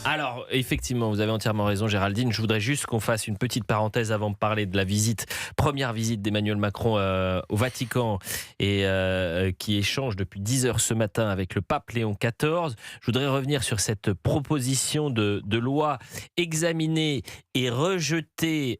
Alors, effectivement, vous avez entièrement raison, Géraldine. Je voudrais juste qu'on fasse une petite parenthèse avant de parler de la première visite d'Emmanuel Macron au Vatican et qui échange depuis 10 heures ce matin avec le pape Léon XIV. Je voudrais revenir sur cette proposition de loi examinée et rejetée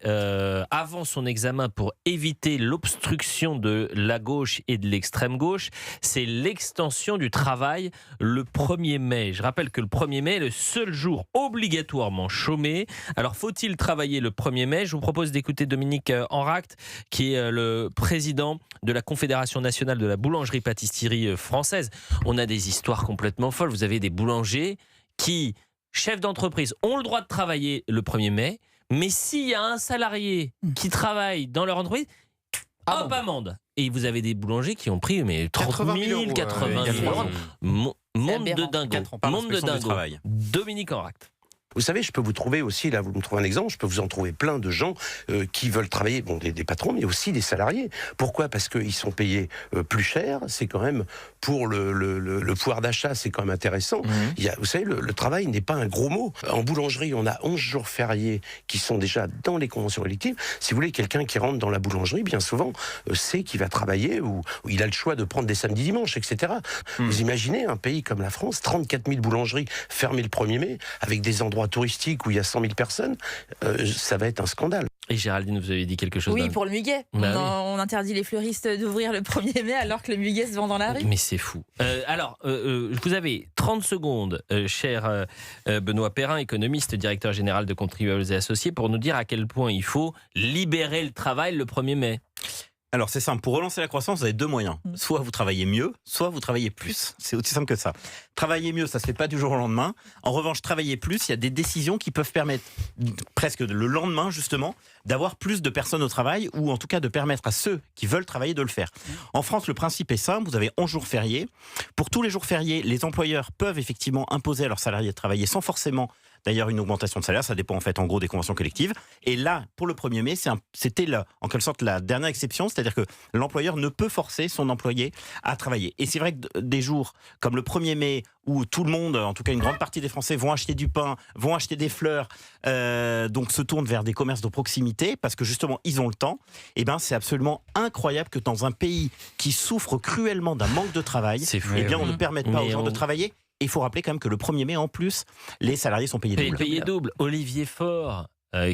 avant son examen pour éviter l'obstruction de la gauche et de l'extrême gauche. C'est l'extension du travail le 1er mai. Je rappelle que le 1er mai est le seul jour obligatoirement chômé. Alors, faut-il travailler le 1er mai ? Je vous propose d'écouter Dominique Enract, qui est le président de la Confédération nationale de la boulangerie-pâtisserie française. On a des histoires complètement folles. Vous avez des boulangers qui, chefs d'entreprise, ont le droit de travailler le 1er mai, mais s'il y a un salarié qui travaille dans leur entreprise, hop, amende. Et vous avez des boulangers qui ont pris 30 000, 80 000 euros. Monde de dingo. Monde de dingo. Dominique Enract. Vous savez, je peux vous trouver aussi, là vous me trouvez un exemple, je peux vous en trouver plein de gens qui veulent travailler, bon des patrons, mais aussi des salariés. Pourquoi ? Parce qu'ils sont payés plus cher, c'est quand même, pour le pouvoir d'achat, c'est quand même intéressant. Vous savez, le travail n'est pas un gros mot. En boulangerie, on a 11 jours fériés qui sont déjà dans les conventions collectives. Si vous voulez, quelqu'un qui rentre dans la boulangerie, bien souvent, sait qu'il va travailler ou il a le choix de prendre des samedis, dimanches, etc. Vous imaginez un pays comme la France, 34 000 boulangeries fermées le 1er mai, avec des endroits touristiques où il y a 100 000 personnes, ça va être un scandale. Et Géraldine, vous avez dit quelque chose. Oui, pour le muguet. Bah on interdit les fleuristes d'ouvrir le 1er mai alors que le muguet se vend dans la rue. Mais c'est fou. Alors, vous avez 30 secondes, cher Benoît Perrin, économiste, directeur général de Contribuables et Associés, pour nous dire à quel point il faut libérer le travail le 1er mai. Alors c'est simple, pour relancer la croissance, vous avez deux moyens. Soit vous travaillez mieux, soit vous travaillez plus. C'est aussi simple que ça. Travailler mieux, ça se fait pas du jour au lendemain. En revanche, travailler plus, il y a des décisions qui peuvent permettre, presque le lendemain justement, d'avoir plus de personnes au travail, ou en tout cas de permettre à ceux qui veulent travailler de le faire. En France, le principe est simple, vous avez 11 jours fériés. Pour tous les jours fériés, les employeurs peuvent effectivement imposer à leurs salariés de travailler sans forcément d'ailleurs une augmentation de salaire, ça dépend en fait en gros des conventions collectives. Et là, pour le 1er mai, c'était en quelque sorte la dernière exception, c'est-à-dire que l'employeur ne peut forcer son employé à travailler. Et c'est vrai que des jours comme le 1er mai, où tout le monde, en tout cas une grande partie des Français, vont acheter du pain, vont acheter des fleurs, donc se tournent vers des commerces de proximité, parce que justement ils ont le temps, et ben c'est absolument incroyable que dans un pays qui souffre cruellement d'un manque de travail, eh bien on ne permette pas aux gens de travailler. Et il faut rappeler quand même que le 1er mai, en plus, les salariés sont payés double. Payés double. Olivier Faure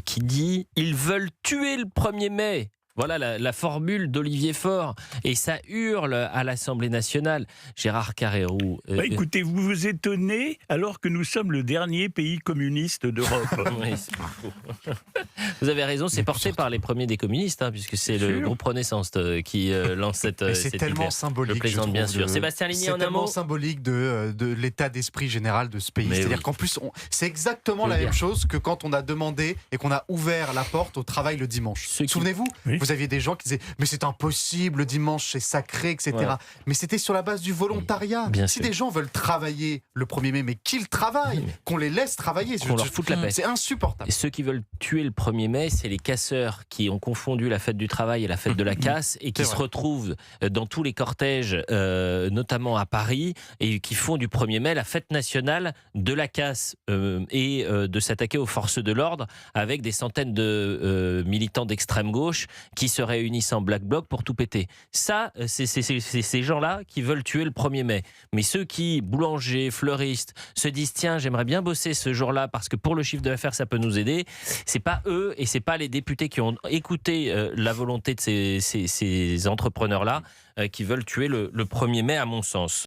qui dit « Ils veulent tuer le 1er mai ». Voilà la formule d'Olivier Faure. Et ça hurle à l'Assemblée nationale. Gérard Carrérou. Écoutez, vous vous étonnez alors que nous sommes le dernier pays communiste d'Europe. Oui, c'est fou. Vous avez raison, c'est porté par les premiers des communistes, puisque c'est le groupe Renaissance qui lance cette c'est tellement symbolique. Je plaisante, bien sûr. Sébastien Ligny, en un mot. C'est tellement symbolique de l'état d'esprit général de ce pays. C'est-à-dire qu'en plus, c'est exactement la même chose que quand on a demandé et qu'on a ouvert la porte au travail le dimanche. Souvenez-vous, vous aviez des gens qui disaient « Mais c'est impossible, le dimanche, c'est sacré, etc. Ouais. » Mais c'était sur la base du volontariat. Si des gens veulent travailler le 1er mai, mais qu'ils travaillent, qu'on les laisse travailler. Qu'on leur foute la paix. C'est insupportable. Et ceux qui veulent tuer le 1er mai, c'est les casseurs qui ont confondu la fête du travail et la fête de la casse et qui se retrouvent dans tous les cortèges, notamment à Paris, et qui font du 1er mai la fête nationale de la casse et de s'attaquer aux forces de l'ordre avec des centaines de militants d'extrême gauche qui se réunissent en Black Bloc pour tout péter. Ça, c'est ces gens-là qui veulent tuer le 1er mai. Mais ceux qui, boulangers, fleuristes, se disent « Tiens, j'aimerais bien bosser ce jour-là parce que pour le chiffre d'affaires, ça peut nous aider », c'est pas eux et c'est pas les députés qui ont écouté la volonté de ces entrepreneurs-là qui veulent tuer le 1er mai, à mon sens.